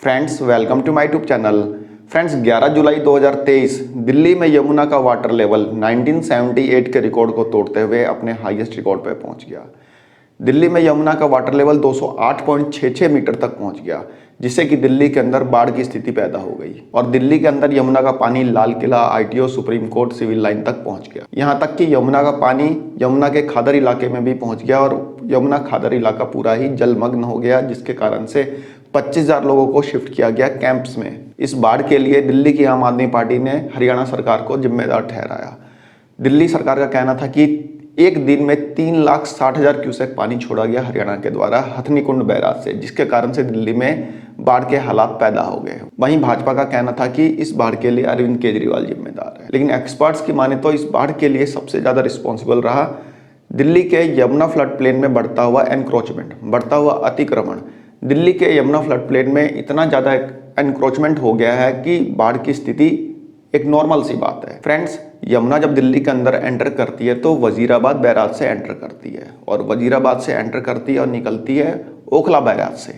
Friends welcome to my YouTube channel. Friends 11 जुलाई 2023 दिल्ली में यमुना का वाटर लेवल 1978 के रिकॉर्ड को तोड़ते हुए अपने हाईएस्ट रिकॉर्ड पर पहुंच गया। दिल्ली में यमुना का वाटर लेवल 208.66 मीटर तक पहुंच गया, जिससे कि दिल्ली के अंदर बाढ़ की स्थिति पैदा हो गई और दिल्ली के अंदर यमुना का पानी Lal Qila, ITO, supreme court, civil line तक पहुंच गया। यहां तक कि यमुना का पानी यमुना के खादर इलाके में भी पहुंच गया और यमुना खादर इलाका पूरा ही जलमग्न हो गया, जिसके कारण से 25,000 लोगों को शिफ्ट किया गया कैंप्स में। इस बाढ़ के लिए दिल्ली की आम आदमी पार्टी ने हरियाणा सरकार को जिम्मेदार ठहराया। दिल्ली सरकार का कहना था कि एक दिन में 3,60,000 क्यूसेक पानी छोड़ा गया हरियाणा के द्वारा हथनीकुंड बैराज से, जिसके कारण से दिल्ली में बाढ़ के हालात पैदा हो गए। वहीं भाजपा का कहना था कि इस बाढ़ के लिए अरविंद केजरीवाल जिम्मेदार है, लेकिन एक्सपर्ट्स की माने तो इस बाढ़ के लिए सबसे ज्यादा रिस्पॉन्सिबल रहा दिल्ली के यमुना फ्लड प्लेन में बढ़ता हुआ एनक्रोचमेंट, बढ़ता हुआ अतिक्रमण। दिल्ली के यमुना फ्लड प्लेन में इतना ज़्यादा एनक्रोचमेंट हो गया है कि बाढ़ की स्थिति एक नॉर्मल सी बात है। फ्रेंड्स, यमुना जब दिल्ली के अंदर एंटर करती है तो वजीराबाद बैराज से एंटर करती है और वजीराबाद से एंटर करती है और निकलती है ओखला बैराज से।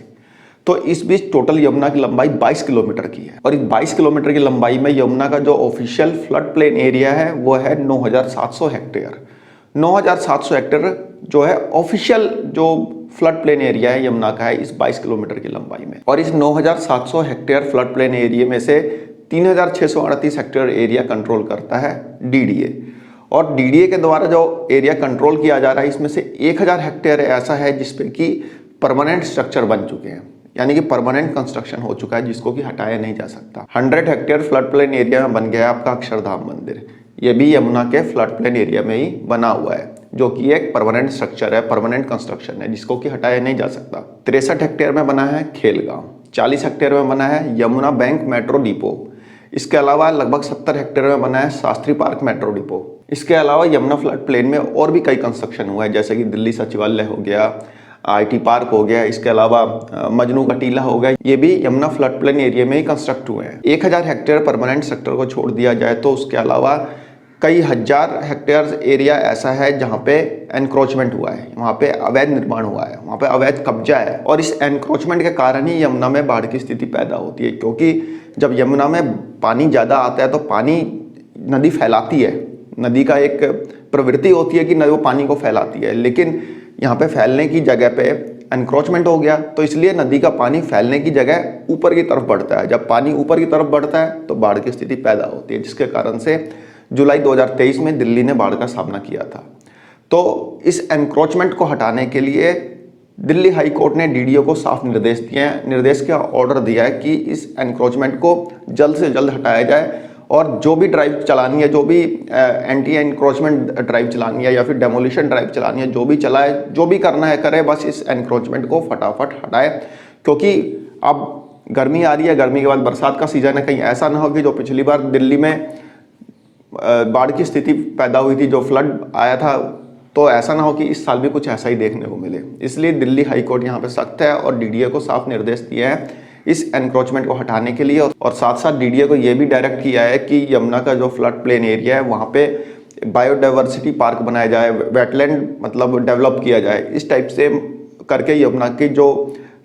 तो इस बीच टोटल यमुना की लंबाई 22 किलोमीटर की है और इस 22 किलोमीटर की लंबाई में यमुना का जो ऑफिशियल फ्लड प्लेन एरिया है वो है 9,700 हेक्टेयर। 9,700 हेक्टेयर जो है ऑफिशियल जो फ्लड प्लेन एरिया है यमुना का है इस 22 किलोमीटर की लंबाई में। और इस 9,700 हेक्टेयर फ्लड प्लेन एरिया में से 3,638 हेक्टेयर एरिया कंट्रोल करता है डीडीए। और डीडीए के द्वारा जो एरिया कंट्रोल किया जा रहा है इसमें से 1,000 हेक्टेयर ऐसा है जिसपे कि परमानेंट स्ट्रक्चर बन चुके हैं, यानी कि परमानेंट कंस्ट्रक्शन हो चुका है जिसको कि हटाया नहीं जा सकता। 100 हेक्टेयर फ्लड प्लेन एरिया में बन गया है आपका अक्षरधाम मंदिर। ये भी यमुना के फ्लड प्लेन एरिया में ही बना हुआ है, जो कि एक परमानेंट स्ट्रक्चर है, परमानेंट कंस्ट्रक्शन है जिसको कि हटाया नहीं जा सकता। 63 हेक्टेयर में बना है खेलगांव। 40 हेक्टेयर में बना है यमुना बैंक मेट्रो डिपो। इसके अलावा लगभग 70 हेक्टेयर में बना है शास्त्री पार्क मेट्रो डिपो। इसके अलावा यमुना फ्लड प्लेन में और भी कई कंस्ट्रक्शन हुआ है, जैसे कि दिल्ली सचिवालय हो गया, आईटी पार्क हो गया, इसके अलावा मजनू का टीला हो गया। ये भी यमुना फ्लड प्लेन एरिया में ही कंस्ट्रक्ट हुए हैं। 1,000 हेक्टेयर परमानेंट सेक्टर को छोड़ दिया जाए तो उसके अलावा कई हजार हेक्टेयर एरिया ऐसा है जहाँ पे एनक्रोचमेंट हुआ है, वहाँ पे अवैध निर्माण हुआ है, वहाँ पे अवैध कब्जा है। और इस एनक्रोचमेंट के कारण ही यमुना में बाढ़ की स्थिति पैदा होती है, क्योंकि जब यमुना में पानी ज़्यादा आता है तो पानी नदी फैलाती है। नदी का एक प्रवृत्ति होती है कि नदी वो पानी को फैलाती है, लेकिन यहाँ पे फैलने की जगह पे एनक्रोचमेंट हो गया तो इसलिए नदी का पानी फैलने की जगह ऊपर की तरफ बढ़ता है। जब पानी ऊपर की तरफ बढ़ता है तो बाढ़ की स्थिति पैदा होती है, जिसके कारण से जुलाई 2023 में दिल्ली ने बाढ़ का सामना किया था। तो इस एनक्रोचमेंट को हटाने के लिए दिल्ली हाई कोर्ट ने डीडीओ को साफ निर्देश का ऑर्डर दिया है कि इस एनक्रोचमेंट को जल्द से जल्द हटाया जाए और जो भी ड्राइव चलानी है, जो भी एंटी एनक्रोचमेंट ड्राइव चलानी है या फिर डेमोलिशन ड्राइव चलानी है, जो भी चलाए, जो भी करना है करे, बस इस एनक्रोचमेंट को फटाफट हटाए। क्योंकि अब गर्मी आ रही है, गर्मी के बाद बरसात का सीजन है, कहीं ऐसा ना हो कि जो पिछली बार दिल्ली में बाढ़ की स्थिति पैदा हुई थी, जो फ्लड आया था, तो ऐसा ना हो कि इस साल भी कुछ ऐसा ही देखने को मिले। इसलिए दिल्ली हाई कोर्ट यहाँ पे सख्त है और डीडीए को साफ निर्देश दिए हैं इस एनक्रोचमेंट को हटाने के लिए। और साथ साथ डीडीए को ये भी डायरेक्ट किया है कि यमुना का जो फ्लड प्लेन एरिया है वहाँ पे बायोडाइवर्सिटी पार्क बनाया जाए, वेटलैंड मतलब डेवलप किया जाए। इस टाइप से करके यमुना की जो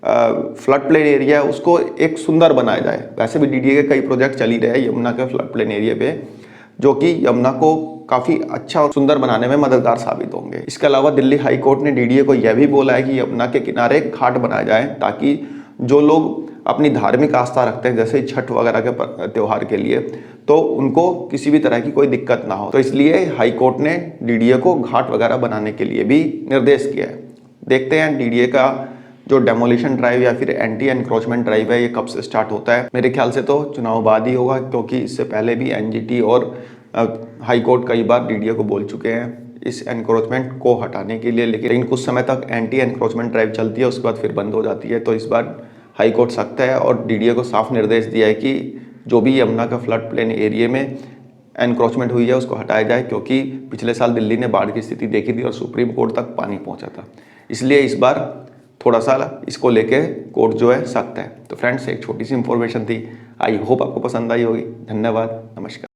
फ्लड प्लेन एरिया है उसको एक सुंदर बनाया जाए। वैसे भी डीडीए के कई प्रोजेक्ट चल ही रहे हैं यमुना के फ्लड प्लेन एरिया पे, जो कि यमुना को काफ़ी अच्छा और सुंदर बनाने में मददगार साबित होंगे। इसके अलावा दिल्ली हाई कोर्ट ने डीडीए को यह भी बोला है कि यमुना के किनारे घाट बनाया जाए, ताकि जो लोग अपनी धार्मिक आस्था रखते हैं, जैसे छठ वगैरह के त्यौहार के लिए, तो उनको किसी भी तरह की कोई दिक्कत ना हो। तो इसलिए हाई कोर्ट ने डीडीए को घाट वगैरह बनाने के लिए भी निर्देश किया है। देखते हैं डीडीए का जो डेमोलिशन ड्राइव या फिर एंटी एनक्रोचमेंट ड्राइव है ये कब से स्टार्ट होता है। मेरे ख्याल से तो चुनाव बाद ही होगा, क्योंकि इससे पहले भी एनजीटी और हाई कोर्ट कई बार डीडीए को बोल चुके हैं इस एनक्रोचमेंट को हटाने के लिए, लेकिन कुछ समय तक एंटी एनक्रोचमेंट ड्राइव चलती है, उसके बाद फिर बंद हो जाती है। तो इस बार हाई कोर्ट सख्त है और डीडीए को साफ निर्देश दिया है कि जो भी यमुना का फ्लड प्लेन एरिया में एनक्रोचमेंट हुई है उसको हटाया जाए, क्योंकि पिछले साल दिल्ली ने बाढ़ की स्थिति देखी थी और सुप्रीम कोर्ट तक पानी पहुंचा था। इसलिए इस बार थोड़ा सा इसको लेके कोर्ट जो है सख्त है। तो फ्रेंड्स, एक छोटी सी इंफॉर्मेशन थी, आई होप आपको पसंद आई होगी। धन्यवाद, नमस्कार।